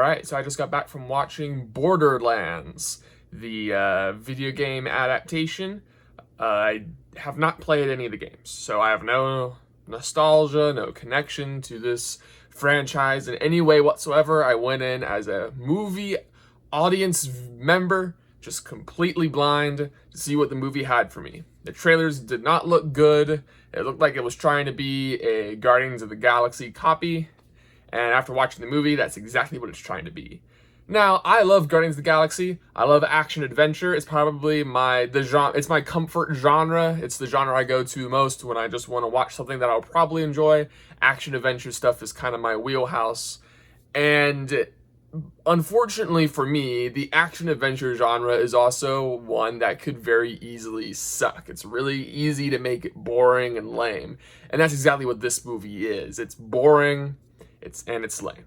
Alright, so I just got back from watching Borderlands, the video game adaptation. I have not played any of the games, so I have no nostalgia, no connection to this franchise in any way whatsoever. I went in as a movie audience member, just completely blind to see what the movie had for me. The trailers did not look good. It looked like it was trying to be a Guardians of the Galaxy copy. And after watching the movie, that's exactly what it's trying to be. Now, I love Guardians of the Galaxy. I love action adventure. It's probably it's my comfort genre. It's the genre I go to most when I just want to watch something that I'll probably enjoy. Action adventure stuff is kind of my wheelhouse. And unfortunately for me, the action adventure genre is also one that could very easily suck. It's really easy to make it boring and lame. And that's exactly what this movie is. It's boring. It's lame.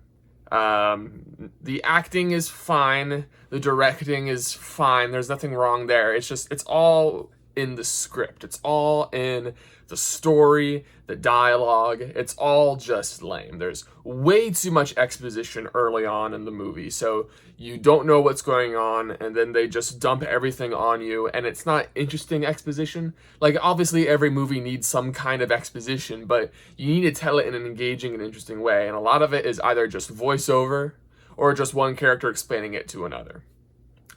The acting is fine. The directing is fine. There's nothing wrong there. It's all in the script. It's all in the story, the dialogue. It's all just lame. There's way too much exposition early on in the movie, so you don't know what's going on, and then they just dump everything on you, and it's not interesting exposition. Like, obviously every movie needs some kind of exposition, but you need to tell it in an engaging and interesting way, and a lot of it is either just voiceover or just one character explaining it to another.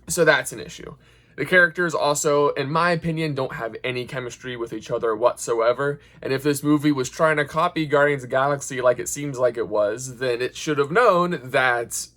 So that's an issue. The characters also, in my opinion, don't have any chemistry with each other whatsoever, and if this movie was trying to copy Guardians of the Galaxy like it seems like it was, then it should have known that,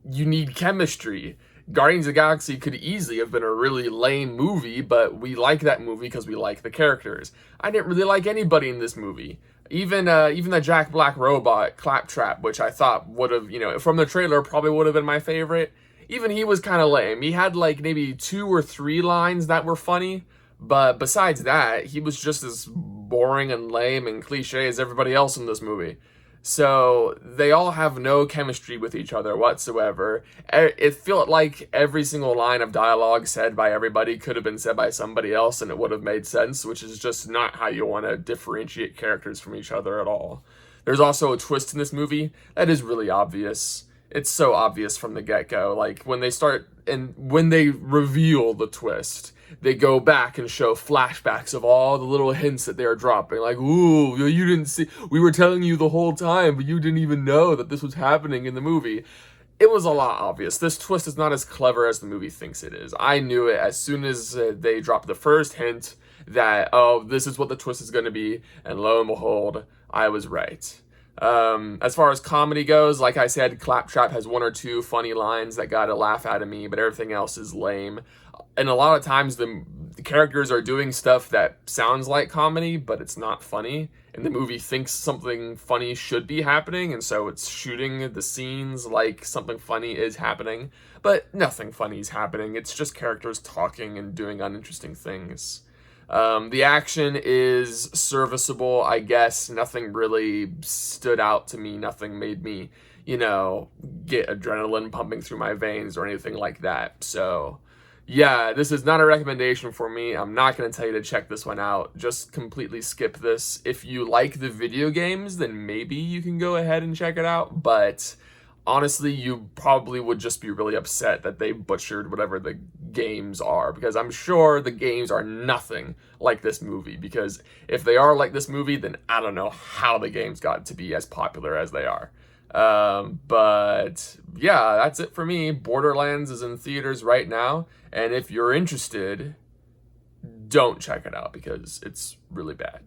you need chemistry. Guardians of the Galaxy could easily have been a really lame movie, but we like that movie because we like the characters. I didn't really like anybody in this movie. Even the Jack Black robot, Claptrap, which I thought would have, from the trailer, probably would have been my favorite. Even he was kind of lame. He had like maybe 2 or 3 lines that were funny, but besides that, he was just as boring and lame and cliche as everybody else in this movie. So they all have no chemistry with each other whatsoever. It felt like every single line of dialogue said by everybody could have been said by somebody else and it would have made sense, which is just not how you want to differentiate characters from each other at all. There's also a twist in this movie that is really obvious. It's so obvious from the get-go. Like, when they reveal the twist, they go back and show flashbacks of all the little hints that they are dropping. Like, ooh, you didn't see, we were telling you the whole time, but you didn't even know that this was happening in the movie. It was a lot obvious. This twist is not as clever as the movie thinks it is. I knew it as soon as they dropped the first hint that, oh, this is what the twist is going to be, and lo and behold, I was right. As far as comedy goes, like I said, Claptrap has 1 or 2 funny lines that got a laugh out of me, but everything else is lame. And a lot of times the characters are doing stuff that sounds like comedy, but it's not funny. And the movie thinks something funny should be happening, and so it's shooting the scenes like something funny is happening. But nothing funny is happening. It's just characters talking and doing uninteresting things. The action is serviceable, I guess. Nothing really stood out to me. Nothing made me, get adrenaline pumping through my veins or anything like that. So, yeah, this is not a recommendation for me. I'm not going to tell you to check this one out. Just completely skip this. If you like the video games, then maybe you can go ahead and check it out. But honestly, you probably would just be really upset that they butchered whatever the games are, because I'm sure the games are nothing like this movie, because if they are like this movie, then I don't know how the games got to be as popular as they are. But yeah, that's it for me. Borderlands is in theaters right now, and if you're interested, don't check it out because it's really bad.